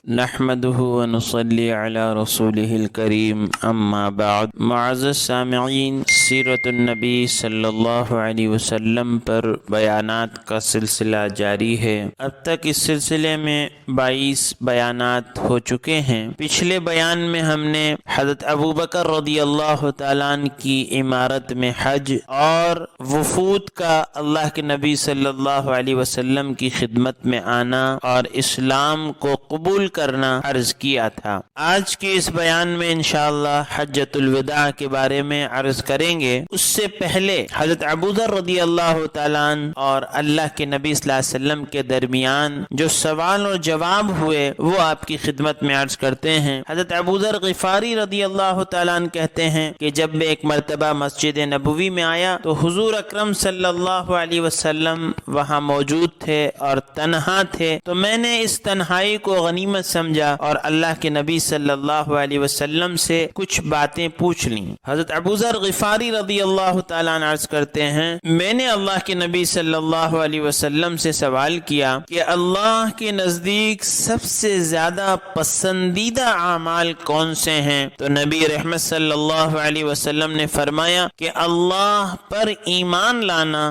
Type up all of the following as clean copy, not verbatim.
نحمده ونصلي على رسوله الكريم اما بعد۔ معزز سامعین، سیرت النبی صلی اللہ علیہ وسلم پر بیانات کا سلسلہ جاری ہے۔ اب تک اس سلسلے میں 22 بیانات ہو چکے ہیں۔ پچھلے بیان میں ہم نے حضرت ابوبکر رضی اللہ تعالیٰ عنہ کی امارت میں حج اور وفود کا اللہ کے نبی صلی اللہ علیہ وسلم کی خدمت میں آنا اور اسلام کو قبول کرنا عرض کیا تھا۔ آج کے اس بیان میں انشاءاللہ حجۃ الوداع کے بارے میں عرض کریں گے۔ اس سے پہلے حضرت ابوذر رضی اللہ تعالیٰ عنہ اور اللہ کے نبی صلی اللہ علیہ وسلم کے درمیان جو سوال اور جواب ہوئے وہ آپ کی خدمت میں عرض کرتے ہیں۔ حضرت ابوذر غفاری رضی اللہ تعالیٰ عنہ کہتے ہیں کہ جب میں ایک مرتبہ مسجد نبوی میں آیا تو حضور اکرم صلی اللہ علیہ وسلم وہاں موجود تھے اور تنہا تھے، تو میں نے اس تنہائی کو غنیمت سمجھا اور اللہ کے نبی صلی اللہ علیہ وسلم سے کچھ باتیں پوچھ لیں۔ حضرت ابوذر غفاری رضی اللہ تعالیٰ عنہ عرض کرتے ہیں، میں نے اللہ کے نبی صلی اللہ علیہ وسلم سے سوال کیا کہ اللہ کے نزدیک سب سے زیادہ پسندیدہ اعمال کون سے ہیں؟ تو نبی رحمت صلی اللہ علیہ وسلم نے فرمایا کہ اللہ پر ایمان لانا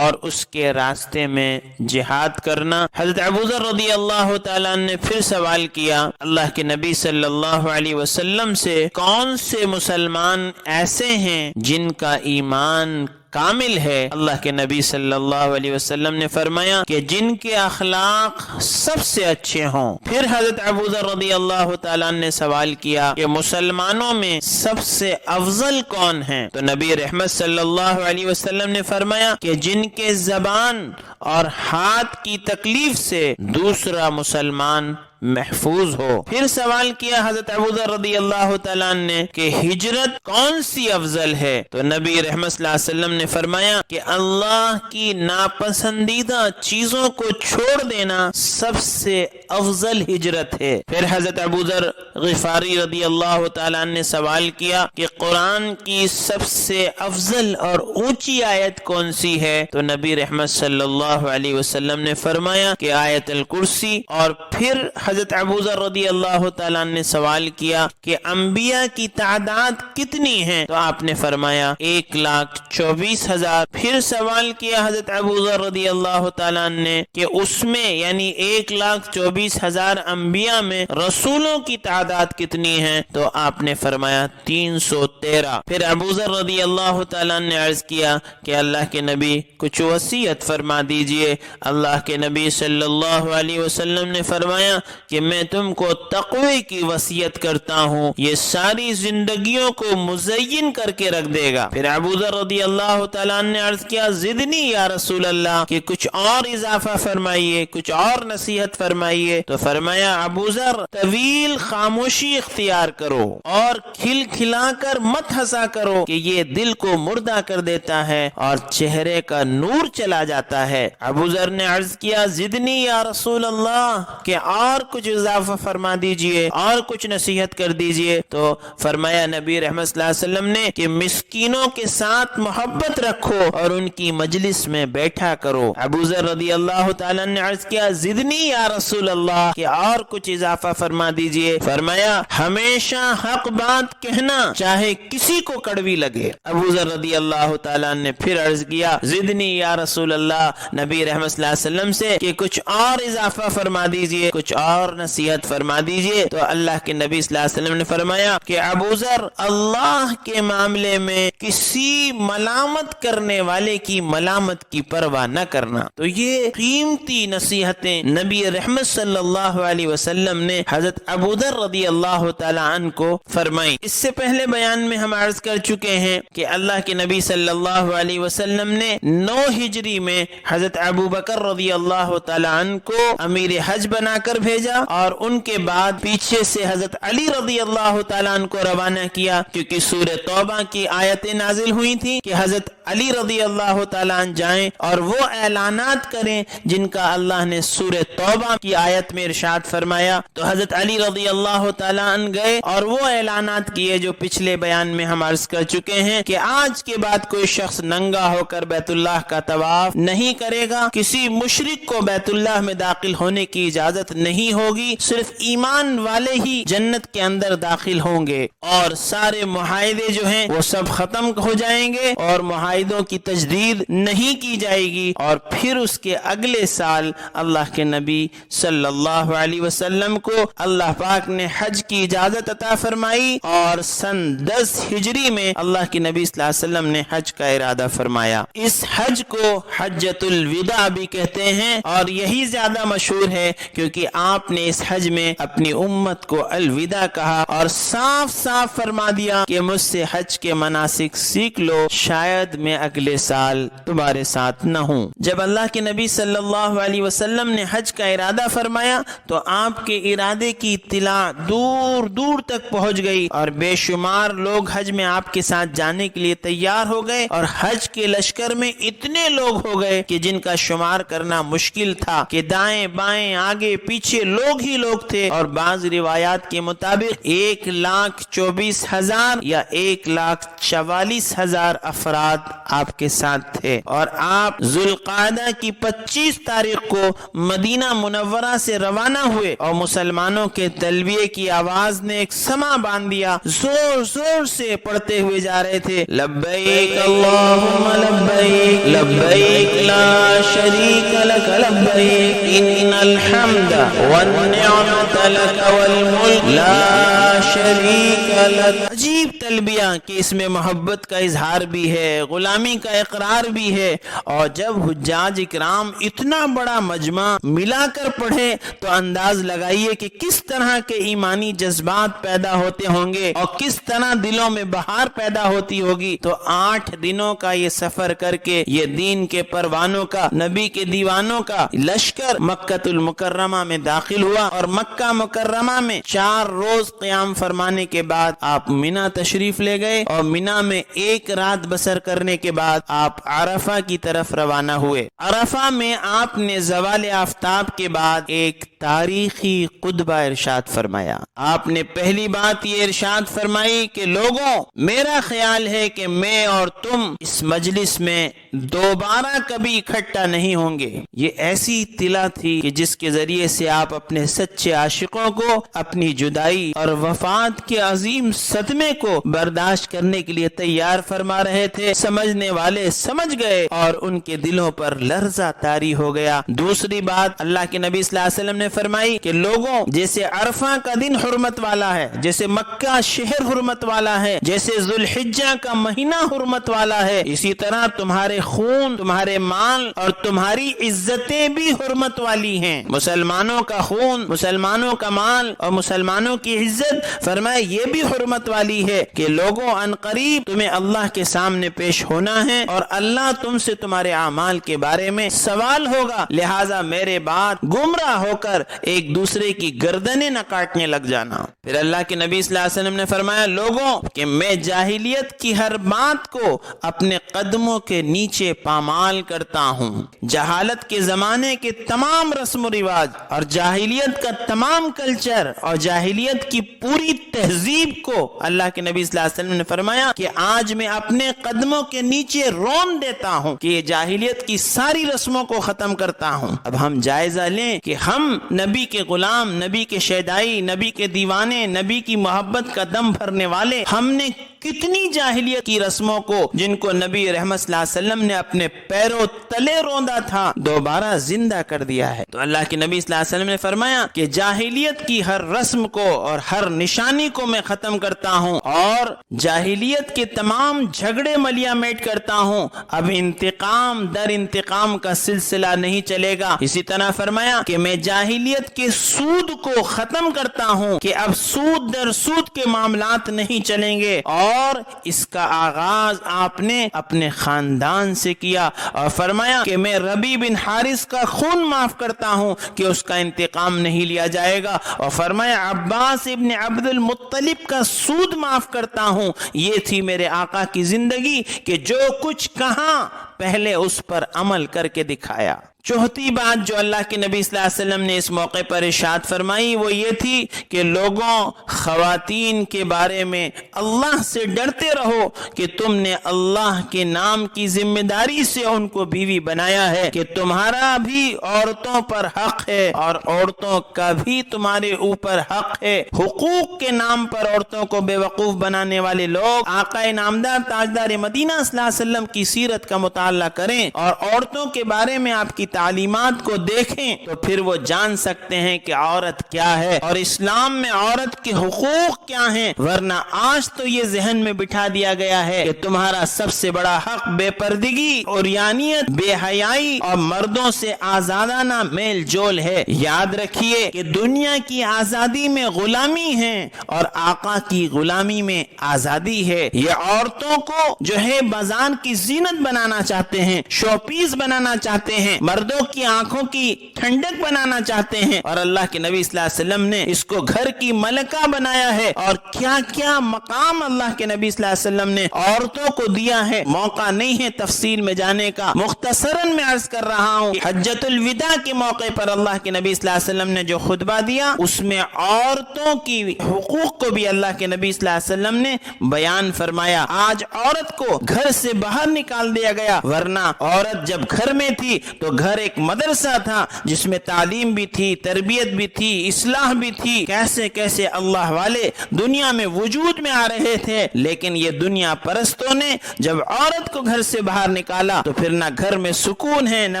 اور اس کے راستے میں جہاد کرنا۔ حضرت ابوذر رضی اللہ تعالیٰ عنہ نے پھر سوال کیا اللہ کے نبی صلی اللہ علیہ وسلم سے، کون سے مسلمان ایسے ہیں جن کا ایمان کامل ہے؟ اللہ کے نبی صلی اللہ علیہ وسلم نے فرمایا کہ جن کے اخلاق سب سے اچھے ہوں۔ پھر حضرت ابوذر رضی اللہ تعالیٰ نے سوال کیا کہ مسلمانوں میں سب سے افضل کون ہیں؟ تو نبی رحمت صلی اللہ علیہ وسلم نے فرمایا کہ جن کے زبان اور ہاتھ کی تکلیف سے دوسرا مسلمان محفوظ ہو۔ پھر سوال کیا حضرت ابوذر رضی اللہ تعالیٰ نے کہ ہجرت کون سی افضل ہے؟ تو نبی رحمت صلی اللہ علیہ وسلم نے فرمایا کہ اللہ کی ناپسندیدہ چیزوں کو چھوڑ دینا سب سے افضل ہجرت ہے۔ پھر حضرت ابوذر غفاری رضی اللہ تعالیٰ نے سوال کیا کہ قرآن کی سب سے افضل اور اونچی آیت کون سی ہے؟ تو نبی رحمت صلی اللہ علیہ وسلم نے فرمایا کہ آیت الکرسی۔ اور پھر حضرت ابوذر رضی اللہ تعالیٰ نے سوال کیا کہ انبیاء کی تعداد کتنی ہیں؟ تو آپ نے فرمایا 1,24,000۔ پھر سوال کیا حضرت ابوذر رضی اللہ تعالیٰ نے کہ اس میں یعنی 1,24,000 انبیاء میں رسولوں کی تعداد کتنی ہیں؟ تو آپ نے فرمایا 313۔ پھر ابوذر رضی اللہ تعالیٰ نے عرض کیا کہ اللہ کے نبی کچھ وصیت فرما دیجئے۔ اللہ کے نبی صلی اللہ علیہ وسلم نے فرمایا کہ میں تم کو تقوی کی وصیت کرتا ہوں، یہ ساری زندگیوں کو مزین کر کے رکھ دے گا۔ پھر ابوذر رضی اللہ تعالیٰ نے عرض کیا زدنی یا رسول اللہ، کہ کچھ اور اضافہ فرمائیے، کچھ اور نصیحت فرمائیے۔ تو فرمایا ابوذر طویل خاموشی اختیار کرو اور کھل کھلا کر مت ہنسا کرو کہ یہ دل کو مردہ کر دیتا ہے اور چہرے کا نور چلا جاتا ہے۔ ابوذر نے عرض کیا زدنی یا رسول اللہ، کہ اور کچھ اضافہ فرما دیجئے اور کچھ نصیحت کر دیجئے۔ تو فرمایا نبی رحمت صلی اللہ علیہ وسلم نے کہ مسکینوں کے ساتھ محبت رکھو اور ان کی مجلس میں بیٹھا کرو۔ ابوذر رضی اللہ تعالیٰ نے عرض کیا زدنی یا رسول اللہ، کہ اور کچھ اضافہ فرما دیجئے۔ فرمایا ہمیشہ حق بات کہنا چاہے کسی کو کڑوی لگے۔ ابوذر رضی اللہ تعالیٰ نے پھر عرض کیا زدنی یا رسول اللہ، نبی رحمت صلی اللہ علیہ وسلم سے کہ کچھ اور اضافہ فرما دیجئے، کچھ اور نصیحت فرما دیجئے۔ تو اللہ کے نبی صلی اللہ علیہ وسلم نے فرمایا کہ ابوذر اللہ کے معاملے میں کسی ملامت کرنے والے کی ملامت کی پرواہ نہ کرنا۔ تو یہ قیمتی نصیحتیں نبی رحمت صلی اللہ علیہ وسلم نے حضرت ابوذر رضی اللہ تعالی عنہ کو فرمائی۔ اس سے پہلے بیان میں ہم عرض کر چکے ہیں کہ اللہ کے نبی صلی اللہ علیہ وسلم نے 9 ہجری میں حضرت ابوبکر رضی اللہ تعالی عنہ کو امیر حج بنا کر بھیجا اور ان کے بعد پیچھے سے حضرت علی رضی اللہ تعالیٰ عنہ کو روانہ کیا، کیونکہ سورہ توبہ کی آیتیں نازل ہوئی تھی کہ حضرت علی رضی اللہ تعالیٰ عنہ جائیں اور وہ اعلانات کریں جن کا اللہ نے سورہ توبہ کی آیت میں ارشاد فرمایا تو حضرت علی رضی اللہ تعالیٰ عنہ گئے اور وہ اعلانات کیے جو پچھلے بیان میں ہم عرض کر چکے ہیں کہ آج کے بعد کوئی شخص ننگا ہو کر بیت اللہ کا طواف نہیں کرے گا، کسی مشرک کو بیت اللہ میں داخل ہونے کی اجازت نہیں ہوگی، صرف ایمان والے ہی جنت کے اندر داخل ہوں گے، اور سارے معاہدے جو ہیں وہ سب ختم ہو جائیں گے اور معاہدوں کی تجدید نہیں کی جائے گی۔ اور پھر اس کے اگلے سال اللہ کے نبی صلی اللہ علیہ وسلم کو اللہ پاک نے حج کی اجازت عطا فرمائی، اور سن 10 ہجری میں اللہ کے نبی صلی اللہ علیہ وسلم نے حج کا ارادہ فرمایا۔ اس حج کو حجۃ الوداع بھی کہتے ہیں، اور یہی زیادہ مشہور ہے کیونکہ آپ نے اس حج میں اپنی امت کو الوداع کہا اور صاف صاف فرما دیا کہ مجھ سے حج کے مناسک سیکھ لو، شاید میں اگلے سال تمہارے ساتھ نہ ہوں۔ جب اللہ کے نبی صلی اللہ علیہ وسلم نے حج کا ارادہ فرمایا تو آپ کے ارادے کی اطلاع دور دور تک پہنچ گئی، اور بے شمار لوگ حج میں آپ کے ساتھ جانے کے لیے تیار ہو گئے، اور حج کے لشکر میں اتنے لوگ ہو گئے کہ جن کا شمار کرنا مشکل تھا، کہ دائیں بائیں آگے پیچھے لوگ ہی لوگ تھے، اور بعض روایات کے مطابق 1,24,000 یا 1,44,000 افراد آپ کے ساتھ تھے، اور آپ ذوالقعدہ کی 25 تاریخ کو مدینہ منورہ سے روانہ ہوئے، اور مسلمانوں کے تلبیے کی آواز نے ایک سما باندھ دیا، زور زور سے پڑھتے ہوئے جا رہے تھے، لبیک اللہم لبیک لبیک لا شریک لک لبیک ان الحمد والنعمت لک والملک لا شریک لک۔ عجیب تلبیہ کہ اس میں محبت کا اظہار بھی ہے، غلامی کا اقرار بھی ہے، اور جب حجاج اکرام اتنا بڑا مجمع ملا کر پڑھے تو انداز لگائیے کہ کس طرح کے ایمانی جذبات پیدا ہوتے ہوں گے اور کس طرح دلوں میں بہار پیدا ہوتی ہوگی۔ تو 8 دنوں کا یہ سفر کر کے یہ دین کے پروانوں کا، نبی کے دیوانوں کا لشکر مکہ المکرمہ میں داخل ہوا، اور مکہ مکرمہ میں 4 روز قیام فرمانے کے بعد آپ مینا تشریف لے گئے، اور مینا میں 1 رات بسر کرنے کے بعد آپ عرفہ کی طرف روانہ ہوئے۔ عرفہ میں آپ نے زوال آفتاب کے بعد ایک تاریخی خطبہ ارشاد فرمایا۔ آپ نے پہلی بات یہ ارشاد فرمائی کہ لوگوں، میرا خیال ہے کہ میں اور تم اس مجلس میں دوبارہ کبھی اکٹھا نہیں ہوں گے۔ یہ ایسی اطلاع تھی کہ جس کے ذریعے سے آپ اپنے سچے عاشقوں کو اپنی جدائی اور وفات کے عظیم صدمے کو برداشت کرنے کے لیے تیار فرما رہے تھے۔ سمجھنے والے سمجھ گئے اور ان کے دلوں پر لرزہ طاری ہو گیا۔ دوسری بات اللہ کے نبی صلی اللہ علیہ وسلم نے فرمائی کہ لوگوں، جیسے عرفہ کا دن حرمت والا ہے، جیسے مکہ شہر حرمت والا ہے، جیسے ذوالحجہ کا مہینہ حرمت والا ہے، اسی طرح تمہارے خون، تمہارے مال اور تمہاری عزتیں بھی حرمت والی ہیں۔ مسلمانوں کا خون، مسلمانوں کا مال اور مسلمانوں کی عزت، فرمایا یہ بھی حرمت والی ہے کہ لوگوں ان قریب تمہیں اللہ کے سامنے پیش ہونا ہے اور اللہ تم سے تمہارے اعمال کے بارے میں سوال ہوگا، لہٰذا میرے بعد گمراہ ہو کر ایک دوسرے کی گردنیں نہ کاٹنے لگ جانا۔ پھر اللہ کے نبی صلی اللہ علیہ وسلم نے فرمایا لوگوں کہ میں جاہلیت کی ہر بات کو اپنے قدموں کے نیچے پامال کرتا ہوں۔ جہالت کے زمانے کے تمام رسم و رواج اور جاہلیت کا تمام کلچر اور جاہلیت کی پوری تہذیب کو اللہ کے نبی صلی اللہ علیہ وسلم نے فرمایا کہ آج میں اپنے قدموں کے نیچے رون دیتا ہوں کہ یہ جاہلیت کی ساری رسموں کو ختم کرتا ہوں۔ اب ہم جائزہ لیں کہ ہم نبی کے غلام، نبی کے شیدائی، نبی کے دیوانے، نبی کی محبت کا دم بھرنے والے، ہم نے کتنی جاہلیت کی رسموں کو جن کو نبی رحمت صلی اللہ علیہ وسلم نے اپنے پیروں تلے روندا تھا دوبارہ زندہ کر دیا ہے۔ تو اللہ کے نبی صلی اللہ علیہ وسلم نے فرمایا کہ جاہلیت کی ہر رسم کو اور ہر نشانی کو میں ختم کرتا ہوں اور جاہلیت کے تمام جھگڑے ملیا میٹ کرتا ہوں۔ اب انتقام در انتقام کا سلسلہ نہیں چلے گا۔ اسی طرح فرمایا کہ میں جاہلیت کے سود کو ختم کرتا ہوں کہ اب سود در سود کے معاملات نہیں چلیں گے، اور اس کا آغاز آپ نے اپنے خاندان سے کیا اور فرمایا کہ میں ربی بن حارث کا خون معاف کرتا ہوں کہ اس کا انتقام نہیں لیا جائے گا، اور فرمایا عباس ابن عبد المطلب کا سود معاف کرتا ہوں۔ یہ تھی میرے آقا کی زندگی کہ جو کچھ کہاں پہلے اس پر عمل کر کے دکھایا۔ چوتھی بات جو اللہ کے نبی صلی اللہ علیہ وسلم نے اس موقع پر ارشاد فرمائی وہ یہ تھی کہ لوگوں، خواتین کے بارے میں اللہ سے ڈرتے رہو کہ تم نے اللہ کے نام کی ذمہ داری سے ان کو بیوی بنایا ہے، کہ تمہارا بھی عورتوں پر حق ہے اور عورتوں کا بھی تمہارے اوپر حق ہے۔ حقوق کے نام پر عورتوں کو بے وقوف بنانے والے لوگ آقا نامدار تاجدار مدینہ صلی اللہ علیہ وسلم کی سیرت کا مطالعہ کریں اور عورتوں کے بارے میں آپ کی تعلیمات کو دیکھیں تو پھر وہ جان سکتے ہیں کہ عورت کیا ہے اور اسلام میں عورت کے حقوق کیا ہیں۔ ورنہ آج تو یہ ذہن میں بٹھا دیا گیا ہے کہ تمہارا سب سے بڑا حق بے پردگی، عریانیت، بے حیائی اور مردوں سے آزادانہ میل جول ہے۔ یاد رکھیے کہ دنیا کی آزادی میں غلامی ہے اور آقا کی غلامی میں آزادی ہے۔ یہ عورتوں کو جو ہے بازار کی زینت بنانا چاہتے ہیں، شو پیس بنانا چاہتے ہیں، مردوں کی آنکھوں کی ٹھنڈک بنانا چاہتے ہیں، اور اللہ کے نبی صلی اللہ علیہ وسلم نے اس کو گھر کی ملکہ بنایا ہے۔ اور کیا کیا مقام اللہ کے نبی صلی اللہ علیہ وسلم نے عورتوں کو دیا ہے، موقع نہیں ہے تفصیل میں جانے کا، مختصراً میں عرض کر رہا ہوں۔ حجۃ الوداع کے موقع پر اللہ کے نبی صلی اللہ علیہ وسلم نے جو خطبہ دیا اس میں عورتوں کی حقوق کو بھی اللہ کے نبی صلی اللہ علیہ وسلم نے بیان فرمایا۔ آج عورت کو گھر سے باہر نکال دیا گیا، ورنہ عورت جب گھر میں تھی تو گھر ایک مدرسہ تھا جس میں تعلیم بھی تھی، تربیت بھی تھی، اصلاح بھی تھی۔ کیسے کیسے اللہ والے دنیا میں وجود میں آ رہے تھے، لیکن یہ دنیا پرستوں نے جب عورت کو گھر سے باہر نکالا تو پھر نہ گھر میں سکون ہے، نہ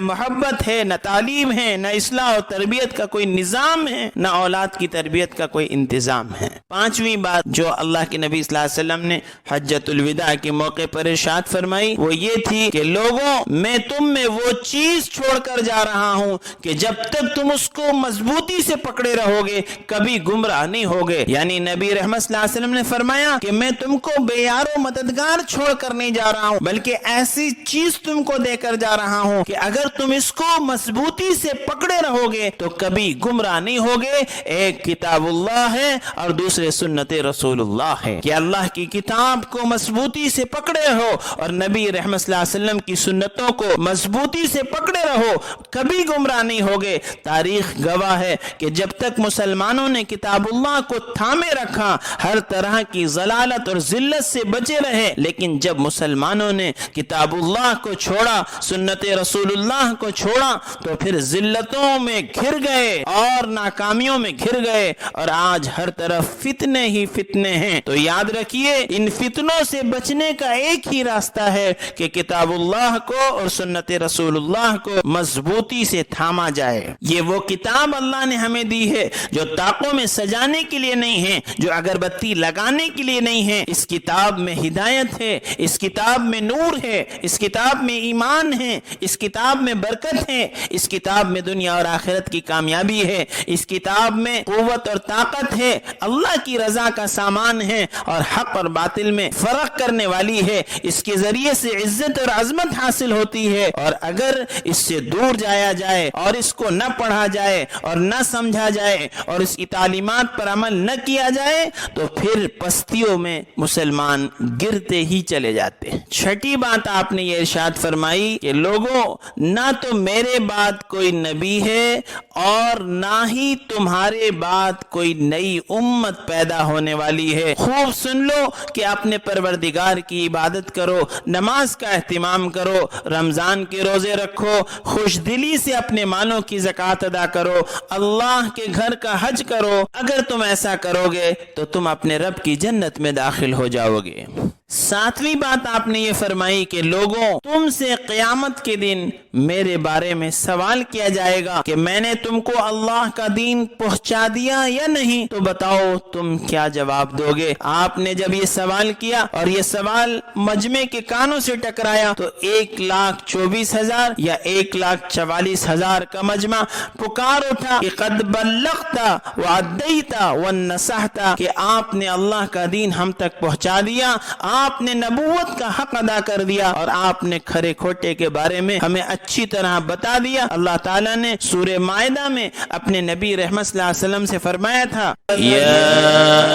محبت ہے، نہ تعلیم ہے، نہ اصلاح و تربیت کا کوئی نظام ہے، نہ اولاد کی تربیت کا کوئی انتظام ہے۔ پانچویں بات جو اللہ کے نبی صلی اللہ علیہ وسلم نے حجۃ الوداع کے موقع پر ارشاد فرمائی وہ یہ تھی کہ لوگوں، میں تم میں وہ چیز چھوڑ کر جا رہا ہوں کہ جب تک تم اس کو مضبوطی سے پکڑے رہو گے کبھی گمراہ نہیں ہوگے۔ یعنی نبی رحمت صلی اللہ علیہ وسلم نے فرمایا کہ میں تم کو بے یار و مددگار چھوڑ کر نہیں جا رہا ہوں، بلکہ ایسی چیز تم کو دے کر جا رہا ہوں کہ اگر تم اس کو مضبوطی سے پکڑے رہو گے تو کبھی گمراہ نہیں ہوگے۔ ایک کتاب اللہ ہے اور دوسرے سنت رسول اللہ ہے، کہ اللہ کی کتاب کو مضبوطی سے پکڑے رہو اور نبی رحمت صلی اللہ علیہ وسلم کی سنتوں کو مضبوطی سے پکڑے رہو، کبھی گمراہ نہیں ہوگے۔ تاریخ گواہ ہے کہ جب تک مسلمانوں نے کتاب اللہ کو تھامے رکھا ہر طرح کی ضلالت اور ذلت سے بچے رہے، لیکن جب مسلمانوں نے کتاب اللہ کو چھوڑا، سنت رسول اللہ کو چھوڑا تو پھر ذلتوں میں گھر گئے اور ناکامیوں میں گھر گئے، اور آج ہر طرف فتنے ہی فتنے ہیں۔ تو یاد رکھیے ان فتنوں سے بچنے کا ایک ہی راستہ ہے کہ کتاب اللہ کو اور سنت رسول اللہ کو مضبوطی سے تھاما جائے۔ یہ وہ کتاب اللہ نے ہمیں دی ہے جو طاقوں میں سجانے کے لیے نہیں ہے، جو اگربتی لگانے کے لیے نہیں ہے۔ اس کتاب میں ہدایت ہے، اس کتاب میں نور ہے، اس کتاب میں ایمان ہے، اس کتاب میں برکت ہے، اس کتاب میں دنیا اور آخرت کی کامیابی ہے، اس کتاب میں قوت اور طاقت ہے، اللہ کی رضا کا سامان ہے اور حق اور باطل میں فرق کرنے والی ہے۔ اس کے ذریعے سے عزت اور عظمت حاصل ہوتی ہے، اور اگر اس سے دور جایا جائے اور اس کو نہ پڑھا جائے اور نہ سمجھا جائے اور اس کی تعلیمات پر عمل نہ کیا جائے تو پھر پستیوں میں مسلمان گرتے ہی چلے جاتے ہیں۔ چھٹی بات آپ نے یہ ارشاد فرمائی کہ لوگوں، نہ تو میرے بعد کوئی نبی ہے اور نہ ہی تمہارے بعد کوئی نئی امت پیدا ہونے والی ہے۔ خوب سن لو کہ اپنے پروردگار کی عبادت کرو، نماز کا اہتمام کرو، رمضان کے روزے رکھو، خوش دلی سے اپنے مالوں کی زکوٰۃ ادا کرو، اللہ کے گھر کا حج کرو۔ اگر تم ایسا کرو گے تو تم اپنے رب کی جنت میں داخل ہو جاؤ گے۔ ساتویں بات آپ نے یہ فرمائی کہ لوگوں، تم سے قیامت کے دن میرے بارے میں سوال کیا جائے گا کہ میں نے تم کو اللہ کا دین پہنچا دیا یا نہیں، تو بتاؤ تم کیا جواب دو گے۔ آپ نے جب یہ سوال کیا اور یہ سوال مجمع کے کانوں سے ٹکرایا تو 1,24,000 یا 1,44,000 کا مجمع پکار اٹھا کہ قد بلغت وعدیت ونصحت، کہ آپ نے اللہ کا دین ہم تک پہنچا دیا، آپ نے نبوت کا حق ادا کر دیا اور آپ نے کھرے کھوٹے کے بارے میں ہمیں اچھی طرح بتا دیا۔ اللہ تعالیٰ نے سورہ مائدہ میں اپنے نبی رحمت صلی اللہ علیہ وسلم سے فرمایا تھا، یا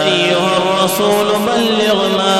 ایھا الرسول بلغ ما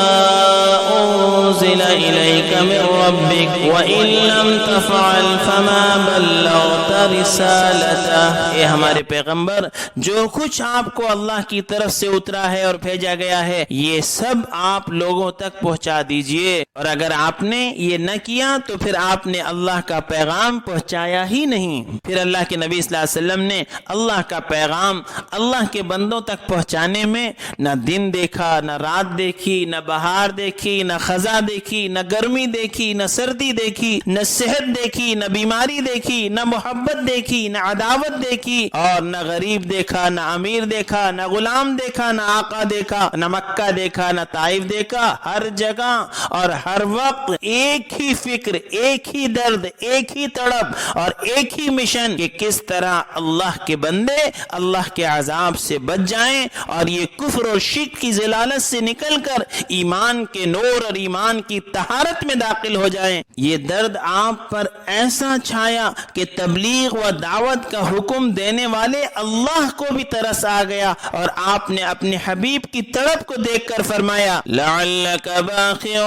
أنزل إليك من ربك وإن لم تفعل فما بلغت رسالته۔ اے ہمارے پیغمبر، جو کچھ آپ کو اللہ کی طرف سے اترا ہے اور بھیجا گیا ہے یہ سب آپ لوگوں تک پہنچا دیجئے، اور اگر آپ نے یہ نہ کیا تو پھر آپ نے اللہ کا پیغام پہنچایا ہی نہیں۔ پھر اللہ کے نبی صلی اللہ علیہ وسلم نے اللہ کا پیغام اللہ کے بندوں تک پہنچانے میں نہ دن دیکھا، نہ رات دیکھی، نہ بہار دیکھی، نہ خزاں دیکھی، نہ گرمی دیکھی، نہ سردی دیکھی، نہ صحت دیکھی، نہ بیماری دیکھی، نہ محبت دیکھی، نہ عداوت دیکھی، اور نہ غریب دیکھا، نہ امیر دیکھا، نہ غلام دیکھا، نہ آقا دیکھا، نہ مکہ دیکھا، نہ طائف دیکھا۔ ہر جگہ اور ہر وقت ایک ہی فکر، ایک ہی درد، ایک ہی تڑپ اور ایک ہی مشن کہ کس طرح اللہ کے بندے اللہ کے عذاب سے بچ جائیں اور یہ کفر اور شرک کی ضلالت سے نکل کر ایمان کے نور اور ایمان کی طہارت میں داخل ہو جائیں۔ یہ درد آپ پر ایسا چھایا کہ تبلیغ و دعوت کا حکم دینے والے اللہ کو بھی ترس آ گیا، اور آپ نے اپنے حبیب کی تڑپ کو دیکھ کر فرمایا لعلک باخع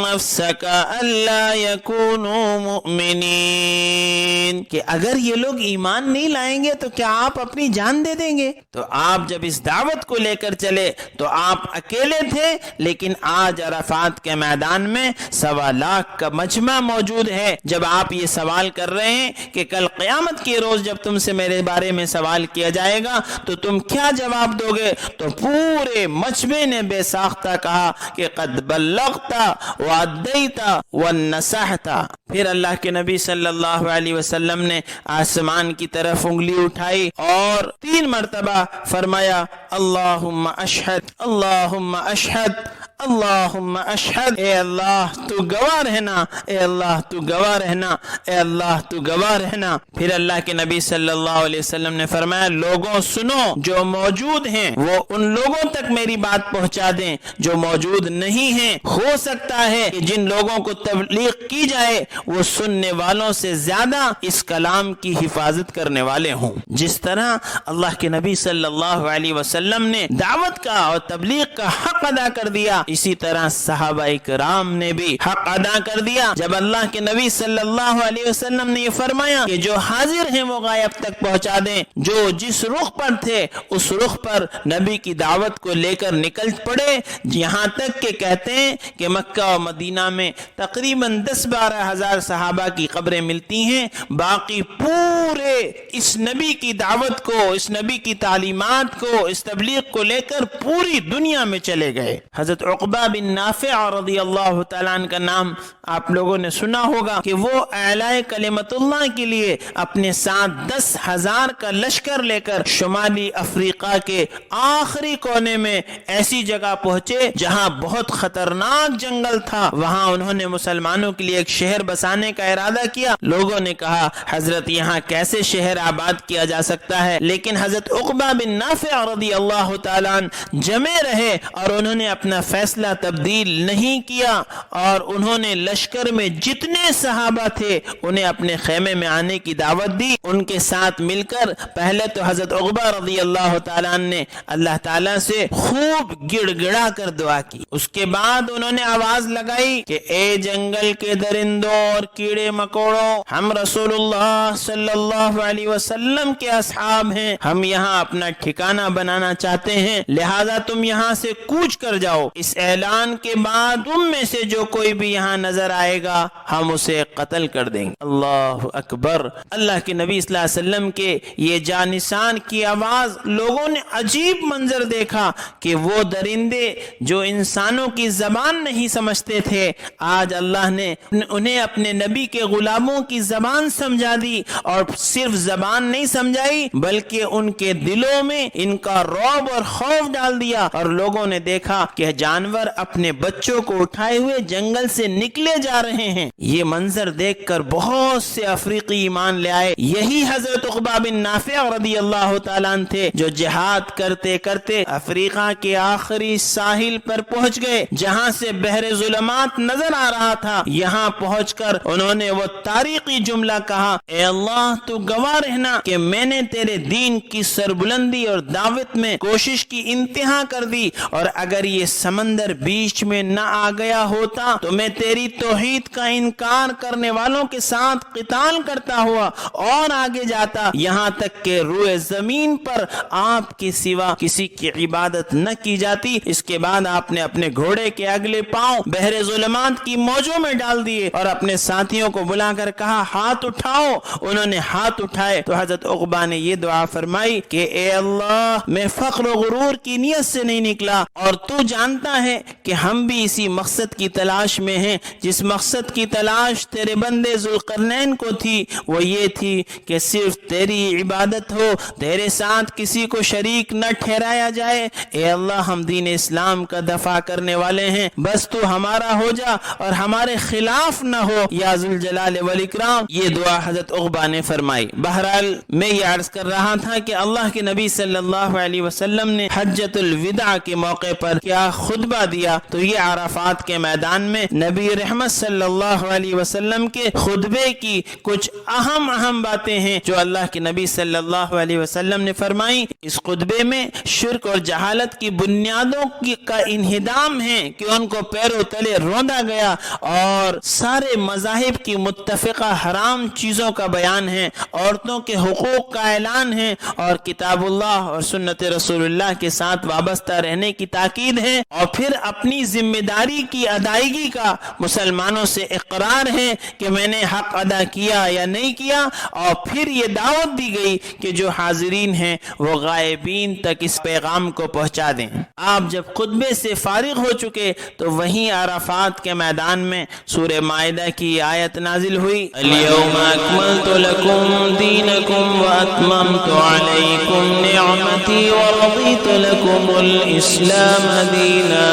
نفسک الا یکونوا مؤمنین، کہ اگر یہ لوگ ایمان نہیں لائیں گے تو کیا آپ اپنی جان دے دیں گے؟ تو آپ جب اس دعوت کو لے کر چلے تو آپ اکیلے تھے، لیکن آج عرفات کے میدان میں 1.25 لاکھ کا مجمع موجود ہے۔ جب آپ یہ سوال کر رہے ہیں کہ کل قیامت کے روز جب تم سے میرے بارے میں سوال کیا جائے گا تو تم کیا جواب دو گے؟ تو پورے مجمع نے بے ساختہ کہا کہ قد بلغت وادیت ونصحت۔ پھر اللہ کے نبی صلی اللہ علیہ وسلم نے آسمان کی طرف انگلی اٹھائی اور 3 مرتبہ فرمایا اللہم اشہد، اللہم اشہد، اللہم اشہد، اے اللہ تو گواہ رہنا، اے اللہ تو گواہ رہنا، اے اللہ تو گواہ رہنا۔ پھر اللہ کے نبی صلی اللہ علیہ وسلم نے فرمایا لوگوں سنو، جو موجود ہیں وہ ان لوگوں تک میری بات پہنچا دیں جو موجود نہیں ہیں۔ ہو سکتا ہے کہ جن لوگوں کو تبلیغ کی جائے وہ سننے والوں سے زیادہ اس کلام کی حفاظت کرنے والے ہوں۔ جس طرح اللہ کے نبی صلی اللہ علیہ وسلم نے دعوت کا اور تبلیغ کا حق ادا کر دیا، اسی طرح صحابہ کرام نے بھی حق ادا کر دیا۔ جب اللہ کے نبی صلی اللہ علیہ وسلم نے یہ فرمایا کہ جو حاضر ہیں وہ غائب تک پہنچا دیں، جو جس رخ پر تھے اس رخ پر نبی کی دعوت کو لے کر نکل پڑے، یہاں تک کہ کہتے ہیں کہ مکہ و مدینہ میں تقریباً 10-12 ہزار صحابہ کی قبریں ملتی ہیں، باقی پورے اس نبی کی دعوت کو، اس نبی کی تعلیمات کو، اس تبلیغ کو لے کر پوری دنیا میں چلے گئے۔ حضرت عقبہ بن نافع رضی اللہ تعالیٰ عنہ کا نام آپ لوگوں نے سنا ہوگا کہ وہ اعلاء کلمت اللہ کے لیے اپنے ساتھ 10,000 کا لشکر لے کر شمالی افریقہ کے آخری کونے میں ایسی جگہ پہنچے جہاں بہت خطرناک جنگل تھا، وہاں انہوں نے مسلمانوں کے لیے ایک شہر بسانے کا ارادہ کیا۔ لوگوں نے کہا حضرت یہاں کیسے شہر آباد کیا جا سکتا ہے، لیکن حضرت عقبہ بن نافع رضی اللہ تعالیٰ عنہ جمے رہے اور انہوں نے اپنا فیصلہ تبدیل نہیں کیا، اور انہوں نے لشکر میں جتنے صحابہ تھے انہیں اپنے خیمے میں آنے کی دعوت دی۔ ان کے ساتھ مل کر پہلے تو حضرت عقبہ رضی اللہ تعالیٰ عنہ نے اللہ تعالیٰ سے خوب گڑ گڑا کر دعا کی، اس کے بعد انہوں نے آواز لگائی کہ اے جنگل کے درندوں اور کیڑے مکوڑوں، ہم رسول اللہ صلی اللہ علیہ وسلم کے اصحاب ہیں، ہم یہاں اپنا ٹھکانہ بنانا چاہتے ہیں، لہذا تم یہاں سے کوچ کر جاؤ۔ اس اعلان کے بعد تم میں سے جو کوئی بھی یہاں نظر آئے گا ہم اسے قتل کر دیں گے۔ اللہ اکبر۔ اللہ کے نبی صلی اللہ علیہ وسلم کے یہ جانشان کی آواز، لوگوں نے عجیب منظر دیکھا کہ وہ درندے جو انسانوں کی زبان نہیں سمجھتے تھے، آج اللہ نے انہیں اپنے نبی کے غلاموں کی زبان سمجھا دی، اور صرف زبان نہیں سمجھائی بلکہ ان کے دلوں میں ان کا رعب اور خوف ڈال دیا، اور لوگوں نے دیکھا کہ جانور اپنے بچوں کو اٹھائے ہوئے جنگل سے نکلے جا رہے ہیں۔ یہ منظر دیکھ کر بہت سے افریقی ایمان لے آئے۔ یہی حضرت عقبہ بن نافع رضی اللہ تعالیٰ عنہ تھے جو جہاد کرتے کرتے افریقہ کے آخری ساحل پر پہنچ گئے جہاں سے بحر ظلمات نظر آ رہا تھا۔ یہاں پہنچ کر انہوں نے وہ تاریخی جملہ کہا، اے اللہ تو گواہ رہنا کہ میں نے تیرے دین کی سربلندی اور دعوت میں کوشش کی انتہا کر دی، اور اگر یہ سمندر سمندر بیچ میں نہ آ گیا ہوتا تو میں تیری توحید کا انکار کرنے والوں کے ساتھ قتال کرتا ہوا اور آگے جاتا، یہاں تک کہ روئے زمین پر آپ کے سوا کسی کی عبادت نہ کی جاتی۔ اس کے بعد آپ نے اپنے گھوڑے کے اگلے پاؤں بحر ظلمات کی موجوں میں ڈال دیے اور اپنے ساتھیوں کو بلا کر کہا ہاتھ اٹھاؤ۔ انہوں نے ہاتھ اٹھائے تو حضرت عقبہ نے یہ دعا فرمائی کہ اے اللہ، میں فخر و غرور کی نیت سے نہیں نکلا، اور تو جانتا ہے کہ ہم بھی اسی مقصد کی تلاش میں ہیں جس مقصد کی تلاش تیرے بندے ذوالقرنین کو تھی، وہ یہ تھی کہ صرف تیری عبادت ہو، تیرے ساتھ کسی کو شریک نہ ٹھہرایا جائے۔ اے اللہ، ہم دین اسلام کا دفاع کرنے والے ہیں، بس تو ہمارا ہو جا اور ہمارے خلاف نہ ہو یا ذوالجلال والاکرام۔ یہ دعا حضرت عقبہ نے فرمائی۔ بہرحال میں یہ عرض کر رہا تھا کہ اللہ کے نبی صلی اللہ علیہ وسلم نے حجۃ الوداع کے موقع پر کیا خطبہ دیا، تو یہ عرفات کے میدان میں نبی رحمت صلی اللہ علیہ وسلم کے خطبے کی کچھ اہم باتیں ہیں جو اللہ کے نبی صلی اللہ علیہ وسلم نے فرمائی۔ اس خطبے میں شرک اور جہالت کی بنیادوں کا انہدام ہے کہ ان کو پیروں تلے روندا گیا، اور سارے مذاہب کی متفقہ حرام چیزوں کا بیان ہے، عورتوں کے حقوق کا اعلان ہے، اور کتاب اللہ اور سنت رسول اللہ کے ساتھ وابستہ رہنے کی تاکید ہے، اور پھر اپنی ذمہ داری کی ادائیگی کا مسلمانوں سے اقرار ہے کہ میں نے حق ادا کیا یا نہیں کیا، اور پھر یہ دعوت دی گئی کہ جو حاضرین ہیں وہ غائبین تک اس پیغام کو پہنچا دیں۔ آپ جب خطبے سے فارغ ہو چکے تو وہیں عرفات کے میدان میں سورہ مائدہ کی آیت نازل ہوئی، اليوم اکملت لکم دینکم واتممت علیکم نعمتی ورضیت لکم الاسلام دینا۔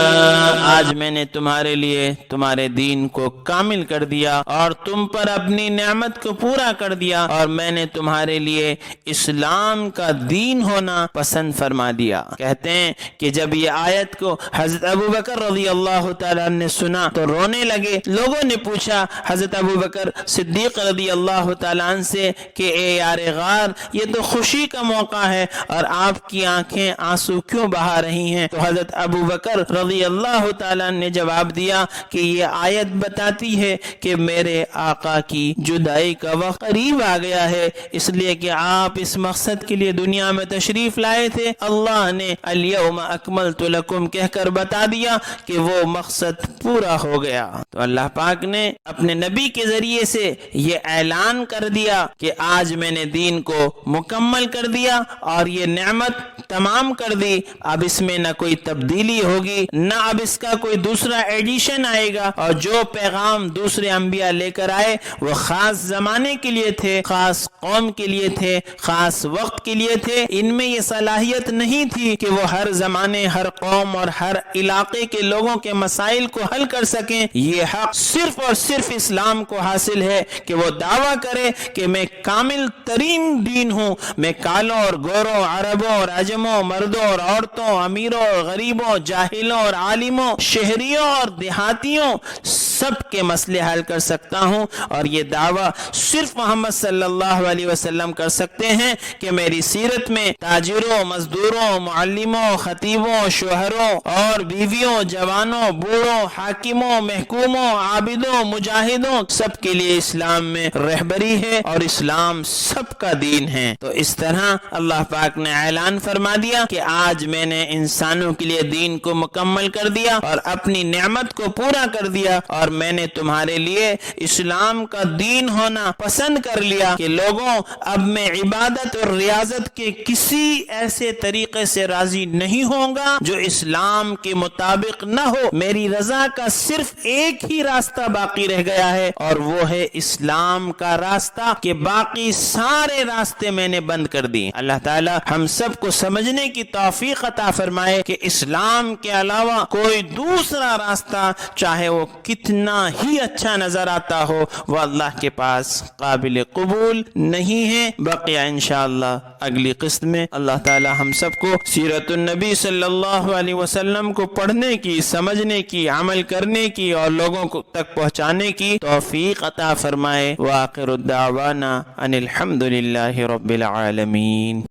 آج میں نے تمہارے لیے تمہارے دین کو کامل کر دیا اور تم پر اپنی نعمت کو پورا کر دیا، اور میں نے تمہارے لیے اسلام کا دین ہونا پسند فرما دیا۔ کہتے ہیں کہ جب یہ آیت کو حضرت ابو بکر رضی اللہ تعالیٰ نے سنا تو رونے لگے۔ لوگوں نے پوچھا حضرت ابو بکر صدیق رضی اللہ تعالیٰ عنہ سے کہ اے یار غار، یہ تو خوشی کا موقع ہے اور آپ کی آنکھیں آنسو کیوں بہا رہی ہیں؟ تو حضرت ابو بکر رضی اللہ تعالیٰ نے جواب دیا کہ یہ آیت بتاتی ہے کہ میرے آقا کی جدائی کا وقت قریب آ گیا ہے، اس لیے کہ آپ اس مقصد کے لیے دنیا میں تشریف لائے تھے۔ اللہ نے الیوم اکملت لکم کہہ کر بتا دیا کہ وہ مقصد پورا ہو گیا۔ تو اللہ پاک نے اپنے نبی کے ذریعے سے یہ اعلان کر دیا کہ آج میں نے دین کو مکمل کر دیا اور یہ نعمت تمام کر دی۔ اب اس میں نہ کوئی تبدیلی ہوگی، نہ اب اس کا کوئی دوسرا ایڈیشن آئے گا، اور جو پیغام دوسرے انبیاء لے کر آئے وہ خاص زمانے کے لیے تھے، خاص قوم کے لیے تھے، خاص وقت کے لیے تھے۔ ان میں یہ صلاحیت نہیں تھی کہ وہ ہر زمانے، ہر قوم اور ہر علاقے کے لوگوں کے مسائل کو حل کر سکیں۔ یہ حق صرف اور صرف اسلام کو حاصل ہے کہ وہ دعویٰ کرے کہ میں کامل ترین دین ہوں، میں کالوں اور گوروں، عربوں اور عجموں، مردوں اور عورتوں، امیروں اور غریبوں، جاہلوں اور عالموں، شہریوں اور دیہاتیوں، سب کے مسئلے حل کر سکتا ہوں۔ اور یہ دعویٰ صرف محمد صلی اللہ علیہ وسلم کر سکتے ہیں کہ میری سیرت میں تاجروں، مزدوروں، معلموں، خطیبوں، شوہروں اور بیویوں، جوانوں، بوڑھوں، حاکموں، محکوموں، عابدوں، مجاہدوں، سب کے لیے اسلام میں رہبری ہے اور اسلام سب کا دین ہے۔ تو اس طرح اللہ پاک نے اعلان فرما دیا کہ آج میں نے انسانوں کے لیے دین کو مکمل کر دیا اور اپنی نعمت کو پورا کر دیا، اور میں نے تمہارے لیے اسلام کا دین ہونا پسند کر لیا کہ لوگوں اب میں عبادت اور ریاضت کے کسی ایسے طریقے سے راضی نہیں ہوں گا جو اسلام کے مطابق نہ ہو۔ میری رضا کا صرف ایک ہی راستہ باقی رہ گیا ہے، اور وہ ہے اسلام کا راستہ، کہ باقی سارے راستے میں نے بند کر دیے۔ اللہ تعالی ہم سب کو سمجھنے کی توفیق عطا فرمائے کہ اسلام کے علاوہ کوئی دوسرا راستہ چاہے وہ کتنا ہی اچھا نظر آتا ہو وہ اللہ کے پاس قابل قبول نہیں ہے۔ بقیہ انشاءاللہ اگلی قسط میں اللہ تعالی ہم سب کو سیرت النبی صلی اللہ علیہ وسلم کو پڑھنے کی، سمجھنے کی، عمل کرنے کی اور لوگوں کو تک پہنچانے کی توفیق عطا فرمائے۔ وآخر الدعوانا ان الحمد للہ رب العالمین۔